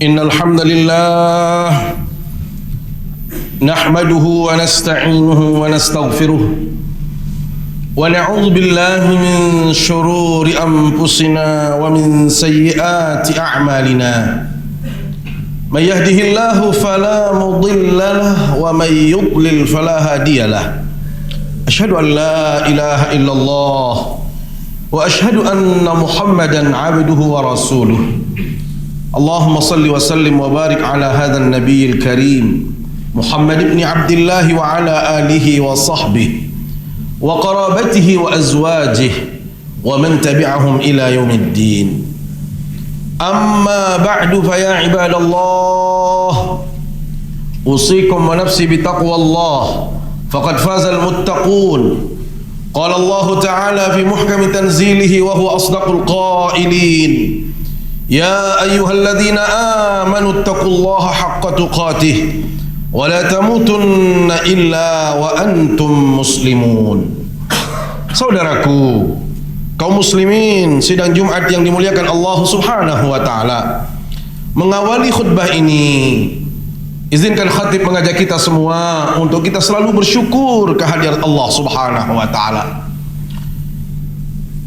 إن الحمد لله نحمده ونستعينه ونستغفره ونعوذ بالله من شرور أنفسنا ومن سيئات أعمالنا من يهده الله فلا مضل له ومن يضلل فلا هادي له أشهد أن لا إله إلا الله وأشهد أن محمدا عبده ورسوله اللهم صل وسلم وبارك على هذا النبي الكريم محمد بن عبد الله وعلى آله وصحبه وقرابته وأزواجه ومن تبعهم إلى يوم الدين أما بعد فيا عباد الله أوصيكم ونفسي بتقوى الله فقد فاز المتقون قال الله تعالى في محكم تنزيله وهو أصدق القائلين يا أيها الذين آمنوا اتقوا الله حق تقاته ولا تموتن إلا وأنتم مسلمون. Saudaraku, kaum muslimin, sidang Jumat yang dimuliakan Allah Subhanahu wa taala. Mengawali khutbah ini, izinkan khatib mengajak kita semua untuk kita selalu bersyukur kehadirat Allah Subhanahu wa taala.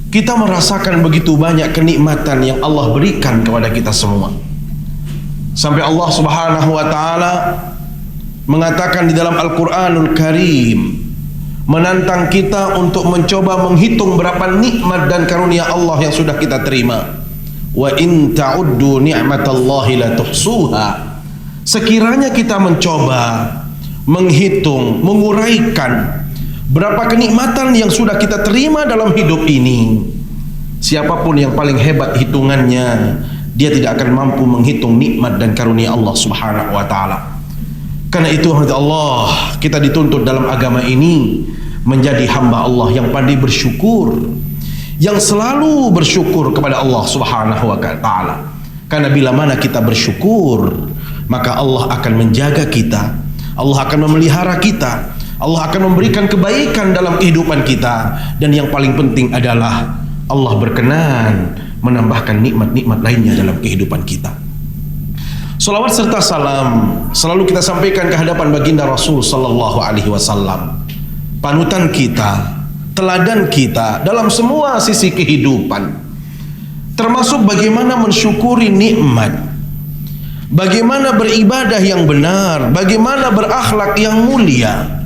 Kita merasakan begitu banyak kenikmatan yang Allah berikan kepada kita semua. Sampai Allah Subhanahu wa taala mengatakan di dalam Al-Qur'anul Karim, menantang kita untuk mencoba menghitung berapa nikmat dan karunia Allah yang sudah kita terima. Wa in ta'uddu ni'matallahi la tuhsuha. Sekiranya kita mencoba menghitung, menguraikan berapa kenikmatan yang sudah kita terima dalam hidup ini, siapapun yang paling hebat hitungannya, dia tidak akan mampu menghitung nikmat dan karunia Allah Subhanahu wa taala. Karena itu Allah, kita dituntut dalam agama ini menjadi hamba Allah yang pandai bersyukur, yang selalu bersyukur kepada Allah Subhanahu wa taala. Karena bila mana kita bersyukur, maka Allah akan menjaga kita, Allah akan memelihara kita, Allah akan memberikan kebaikan dalam kehidupan kita, dan yang paling penting adalah Allah berkenan menambahkan nikmat-nikmat lainnya dalam kehidupan kita. Salawat serta salam selalu kita sampaikan ke hadapan baginda Rasul sallallahu alaihi wasallam, panutan kita, teladan kita dalam semua sisi kehidupan, termasuk bagaimana mensyukuri nikmat, bagaimana beribadah yang benar, bagaimana berakhlak yang mulia.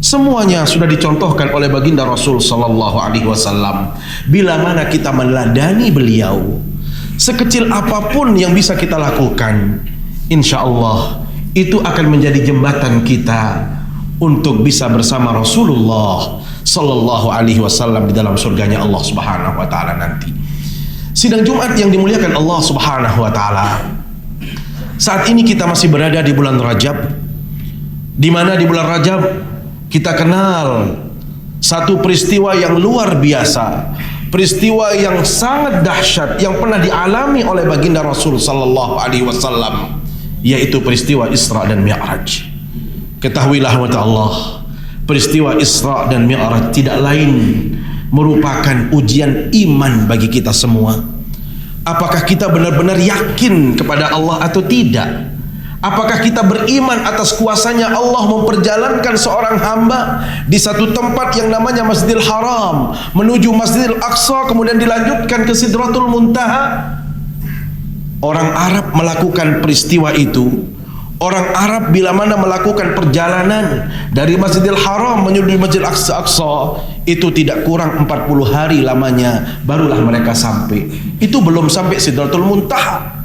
Semuanya sudah dicontohkan oleh baginda Rasul sallallahu alaihi wasallam. Bila mana kita meneladani beliau, sekecil apapun yang bisa kita lakukan, insya Allah itu akan menjadi jembatan kita untuk bisa bersama Rasulullah sallallahu alaihi wasallam di dalam surganya Allah Subhanahu wa taala nanti. Sidang Jumat yang dimuliakan Allah Subhanahu wa taala, saat ini kita masih berada di bulan Rajab, di mana di bulan Rajab kita kenal satu peristiwa yang luar biasa, peristiwa yang sangat dahsyat yang pernah dialami oleh baginda Rasul sallallahu alaihi wasallam, yaitu peristiwa Isra dan Mi'raj. Ketahuilah mata Allah, peristiwa Isra dan Mi'raj tidak lain merupakan ujian iman bagi kita semua. Apakah kita benar-benar yakin kepada Allah atau tidak? Apakah kita beriman atas kuasanya Allah memperjalankan seorang hamba di satu tempat yang namanya Masjidil Haram menuju Masjidil Aqsa, kemudian dilanjutkan ke Sidratul Muntaha? Orang Arab melakukan peristiwa itu. Orang Arab bila mana melakukan perjalanan dari Masjidil Haram menuju Masjidil Aqsa, itu tidak kurang 40 hari lamanya barulah mereka sampai. Itu belum sampai Sidratul Muntaha.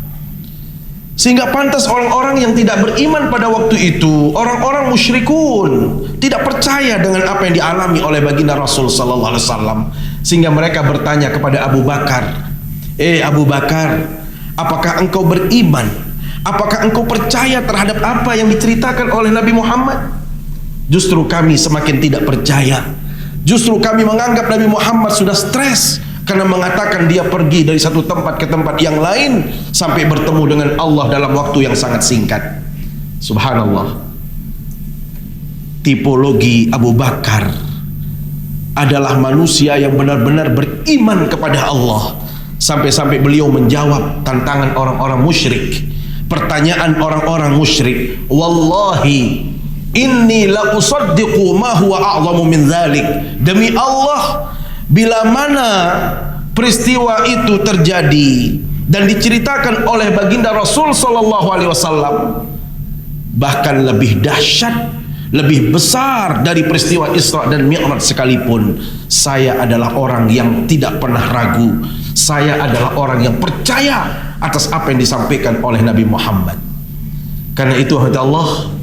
Sehingga pantas orang-orang yang tidak beriman pada waktu itu, orang-orang musyrikun, tidak percaya dengan apa yang dialami oleh baginda Rasul sallallahu alaihi wasallam, sehingga mereka bertanya kepada Abu Bakar, Abu Bakar, apakah engkau beriman? Apakah engkau percaya terhadap apa yang diceritakan oleh Nabi Muhammad? Justru kami semakin tidak percaya. Justru kami menganggap Nabi Muhammad sudah stres karena mengatakan dia pergi dari satu tempat ke tempat yang lain sampai bertemu dengan Allah dalam waktu yang sangat singkat. Subhanallah. Tipologi Abu Bakar adalah manusia yang benar-benar beriman kepada Allah, sampai-sampai beliau menjawab tantangan orang-orang musyrik pertanyaan orang-orang musyrik, wallahi inni la usaddiqu ma huwa a'zamu min dzalik. Demi Allah, bila mana peristiwa itu terjadi dan diceritakan oleh baginda Rasul sallallahu alaihi wasallam, bahkan lebih dahsyat, lebih besar dari peristiwa Isra dan Mi'raj sekalipun, saya adalah orang yang tidak pernah ragu. Saya adalah orang yang percaya atas apa yang disampaikan oleh Nabi Muhammad. Karena itu Allah,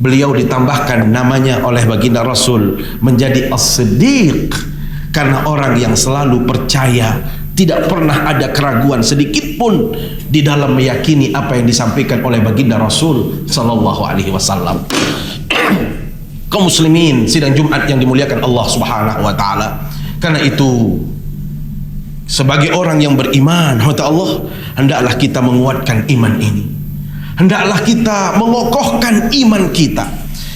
beliau ditambahkan namanya oleh baginda Rasul menjadi As-Siddiq, karena orang yang selalu percaya, tidak pernah ada keraguan sedikit pun di dalam meyakini apa yang disampaikan oleh baginda Rasul sallallahu alaihi wasallam. Kaum muslimin sidang Jumat yang dimuliakan Allah Subhanahu wa taala, karena itu sebagai orang yang beriman, kata Allah, hendaklah kita menguatkan iman ini. Hendaklah kita mengokohkan iman kita.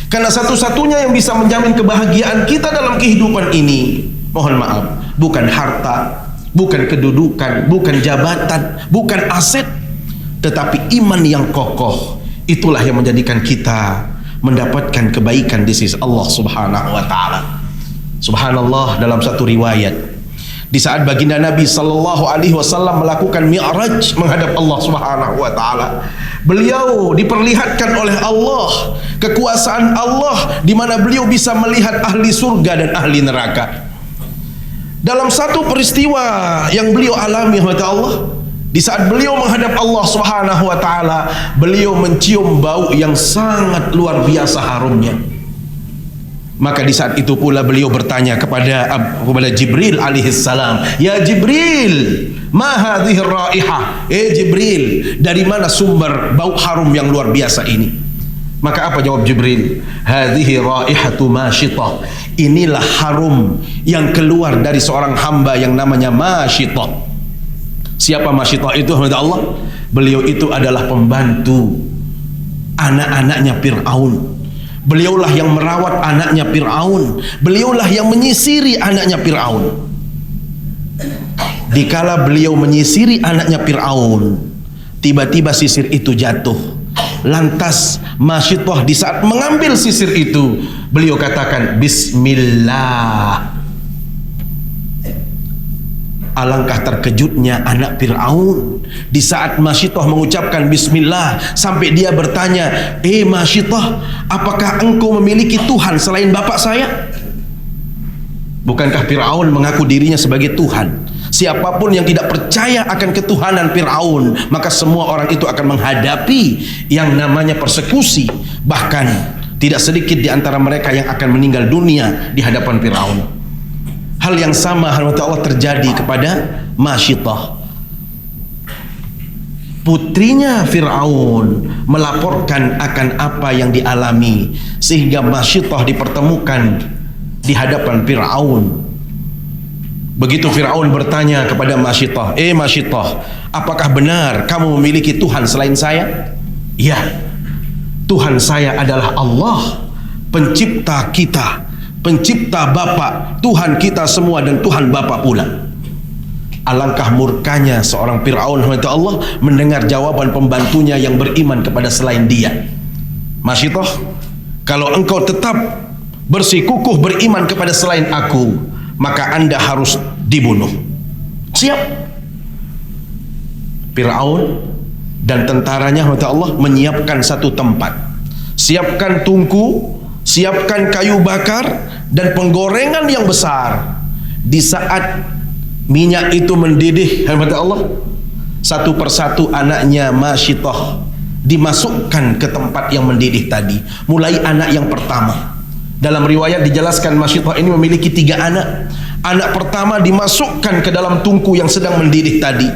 Karena satu-satunya yang bisa menjamin kebahagiaan kita dalam kehidupan ini, mohon maaf, bukan harta, bukan kedudukan, bukan jabatan, bukan aset, tetapi iman yang kokoh. Itulah yang menjadikan kita mendapatkan kebaikan di sisi Allah Subhanahu wa taala. Subhanallah, dalam satu riwayat, di saat baginda Nabi sallallahu alaihi wasallam melakukan Mi'raj menghadap Allah Subhanahu wa taala, beliau diperlihatkan oleh Allah kekuasaan Allah, di mana beliau bisa melihat ahli surga dan ahli neraka. Dalam satu peristiwa yang beliau alami, kata Allah, di saat beliau menghadap Allah Subhanahu wa taala, beliau mencium bau yang sangat luar biasa harumnya. Maka di saat itu pula beliau bertanya kepada Jibril alaihissalam, "Ya Jibril, ma hadhihi raihah?" Jibril, dari mana sumber bau harum yang luar biasa ini? Maka apa jawab Jibril? "Hadhihi raihatu Masyitah." Inilah harum yang keluar dari seorang hamba yang namanya Masyitah. Siapa Masyitah itu? Allah, beliau itu adalah pembantu anak-anaknya Fir'aun. Beliaulah yang merawat anaknya Fir'aun. Beliaulah yang menyisiri anaknya Fir'aun. Dikala beliau menyisiri anaknya Fir'aun, tiba-tiba sisir itu jatuh. Lantas Masyitah di saat mengambil sisir itu, beliau katakan Bismillah. Alangkah terkejutnya anak Fir'aun di saat Masyitah mengucapkan Bismillah, sampai dia bertanya, Masyitah, apakah engkau memiliki Tuhan selain bapak saya? Bukankah Fir'aun mengaku dirinya sebagai Tuhan? Siapapun yang tidak percaya akan ketuhanan Fir'aun, maka semua orang itu akan menghadapi yang namanya persekusi. Bahkan tidak sedikit di antara mereka yang akan meninggal dunia di hadapan Fir'aun. Hal yang sama Allah terjadi kepada Masyitah. Putrinya Fir'aun melaporkan akan apa yang dialami, sehingga Masyitah dipertemukan di hadapan Fir'aun. Begitu Fir'aun bertanya kepada Masyitah, Masyitah, apakah benar kamu memiliki Tuhan selain saya? Ya, Tuhan saya adalah Allah, pencipta kita, pencipta Bapak, Tuhan kita semua dan Tuhan Bapak pula. Alangkah murkanya seorang Fir'aun Allah mendengar jawaban pembantunya yang beriman kepada selain dia. Masyitah, kalau engkau tetap bersikukuh beriman kepada selain aku, maka anda harus dibunuh. Siap. Fir'aun dan tentaranya Allah menyiapkan satu tempat. Siapkan tungku, siapkan kayu bakar dan penggorengan yang besar. Di saat minyak itu mendidih, Allah, satu persatu anaknya Masyitah dimasukkan ke tempat yang mendidih tadi. Mulai anak yang pertama. Dalam riwayat dijelaskan Masyitah ini memiliki 3 anak. Anak pertama dimasukkan ke dalam tungku yang sedang mendidih tadi.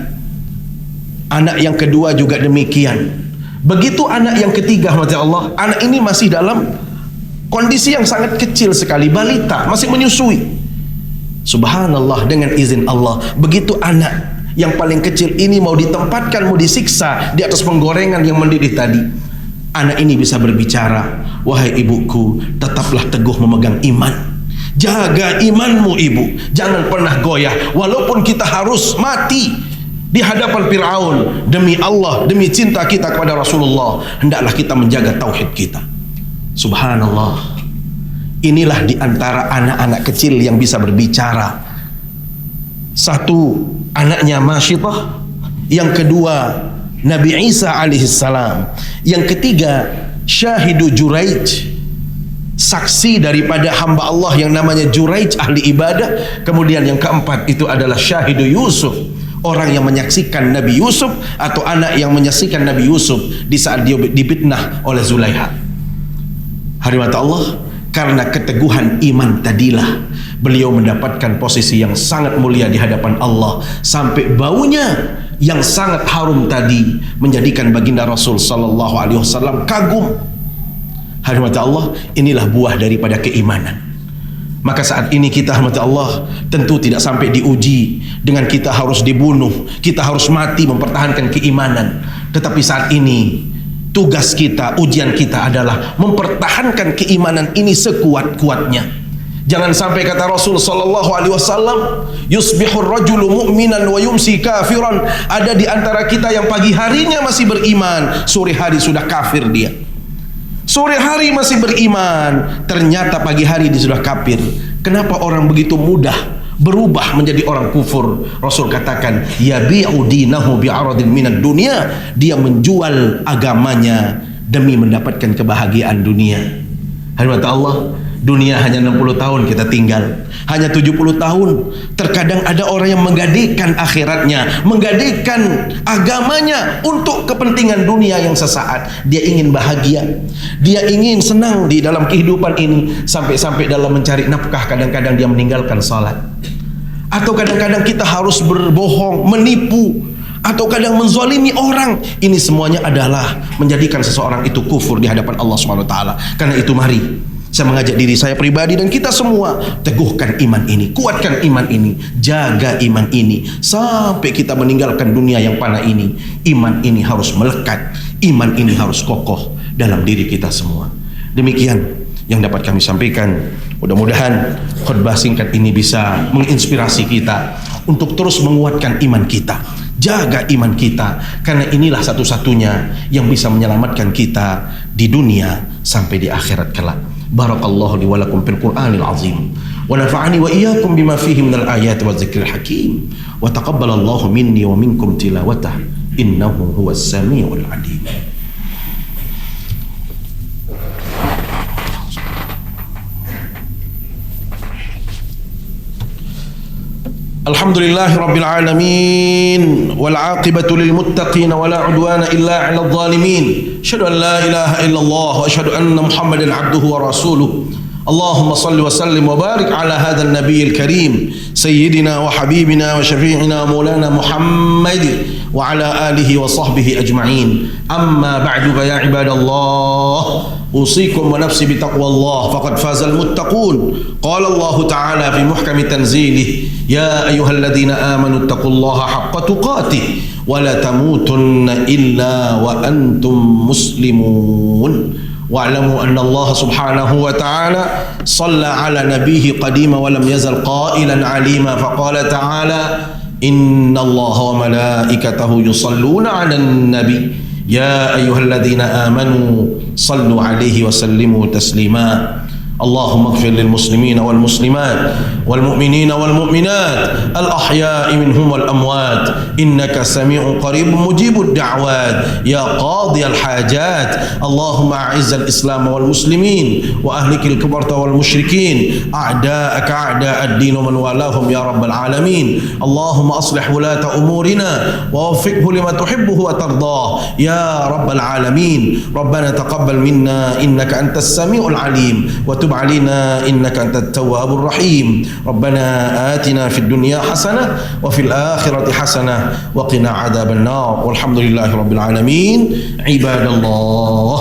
Anak yang kedua juga demikian. Begitu anak yang ketiga, Allah, anak ini masih dalam kondisi yang sangat kecil sekali, balita, masih menyusui. Subhanallah, dengan izin Allah, begitu anak yang paling kecil ini mau ditempatkan, mau disiksa di atas penggorengan yang mendidih tadi, anak ini bisa berbicara, wahai ibuku, tetaplah teguh memegang iman. Jaga imanmu ibu, jangan pernah goyah, walaupun kita harus mati. di hadapan Fir'aun, demi Allah, demi cinta kita kepada Rasulullah, hendaklah kita menjaga tauhid kita. Subhanallah. Inilah di antara anak-anak kecil yang bisa berbicara. Satu, anaknya Masyitah. Yang kedua, Nabi Isa alaihissalam. Yang ketiga, Syahidu Juraij, saksi daripada hamba Allah yang namanya Juraij, ahli ibadah. Kemudian yang keempat itu adalah Syahidu Yusuf, orang yang menyaksikan Nabi Yusuf, atau anak yang menyaksikan Nabi Yusuf di saat dia difitnah oleh Zulaikha. Hadirat Allah, karena keteguhan iman tadilah beliau mendapatkan posisi yang sangat mulia di hadapan Allah, sampai baunya yang sangat harum tadi menjadikan baginda Rasul sallallahu alaihi wasallam kagum. Hadirat Allah, inilah buah daripada keimanan. Maka saat ini kita, hadirat Allah, tentu tidak sampai diuji dengan kita harus dibunuh, kita harus mati mempertahankan keimanan. Tetapi saat ini tugas kita, ujian kita adalah mempertahankan keimanan ini sekuat-kuatnya. Jangan sampai kata Rasul sallallahu alaihi wasallam, yusbihur rajulu mu'minan wa yumsi kafiran. Ada di antara kita yang pagi harinya masih beriman, sore hari sudah kafir dia. Sore hari masih beriman, ternyata pagi hari dia sudah kafir. Kenapa orang begitu mudah berubah menjadi orang kufur? Rasul katakan, yabi'u dinahu bi'aradin minad dunia. Dia menjual agamanya demi mendapatkan kebahagiaan dunia. Hadirat Allah, dunia hanya 60 tahun kita tinggal, hanya 70 tahun. Terkadang ada orang yang menggadaikan akhiratnya, menggadaikan agamanya untuk kepentingan dunia yang sesaat. Dia ingin bahagia, dia ingin senang di dalam kehidupan ini, sampai-sampai dalam mencari nafkah kadang-kadang dia meninggalkan salat. Atau kadang-kadang kita harus berbohong, menipu, atau kadang menzalimi orang. Ini semuanya adalah menjadikan seseorang itu kufur di hadapan Allah Subhanahu wa taala. Karena itu mari saya mengajak diri saya pribadi dan kita semua, teguhkan iman ini, kuatkan iman ini, jaga iman ini sampai kita meninggalkan dunia yang fana ini. Iman ini harus melekat, iman ini harus kokoh dalam diri kita semua. Demikian yang dapat kami sampaikan. Mudah-mudahan khutbah singkat ini bisa menginspirasi kita untuk terus menguatkan iman kita, jaga iman kita, karena inilah satu-satunya yang bisa menyelamatkan kita di dunia sampai di akhirat kelak. Barakallahu li wa lakum fil Qur'anil azim wa nafa'ani wa iyyakum bima fihi minal ayati wa dzikril hakim wa taqabbalallahu minni wa minkum tilawatah innahu huwas samiul alim. Alhamdulillahi Rabbil Alamin wal aqibatu lil muttaqin wa la udwana illa 'alal zalimin. Asyhadu an la ilaha illallah wa asyhadu anna Muhammadan 'abduhu wa rasuluh. Allahumma salli wa sallim wa barik ala hadzal nabiyil karim sayyidina wa habibina wa syafi'ina maulana Muhammad wa ala alihi wa sahbihi ajma'in. Amma ba'du, fa ya ibadallah, أوصيكم ونفسي بتقوى الله فقد فاز المتقون. قال الله تعالى في محكم تنزيله يا أيها الذين آمنوا اتقوا الله حق تقاته ولا تموتن إلا وأنتم مسلمون واعلموا أن الله سبحانه وتعالى صلى على نبيه قديما ولم يزل قائلا عليما فقال تعالى إن الله وملائكته يصلون على النبي يا أيها الذين آمنوا صلوا عليه وسلموا تسليما. اللهم اغفر للمسلمين والمسلمات والمؤمنين والمؤمنات الأحياء منهم والأموات إنك سميع قريب مجيب الدعوات يا قاضي الحاجات. اللهم أعز الإسلام والمسلمين وأهلك الكفرة والمشركين أعداءك أعداء الدين ومن والاهم يا رب العالمين. اللهم أصلح ولاة أمورنا ووفقه لما تحبه وترضاه يا رب العالمين. ربنا تقبل منا إنك أنت السميع العليم وتب علينا إنك أنت التواب الرحيم. ربنا آتنا في الدنيا حسنة وفي الآخرة حسنة وقنا عذاب النار والحمد لله رب العالمين. عباد الله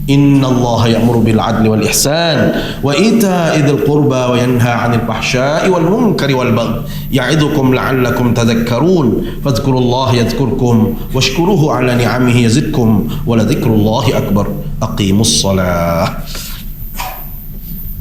إن الله يأمر بالعدل والإحسان وإيتاء ذي القربى وينهى عن الفحشاء والمنكر والبغي يعظكم لعلكم تذكرون. فاذكروا الله يذكركم واشكروه على نعمه يزدكم ولذكر الله أكبر. أقيموا الصلاة.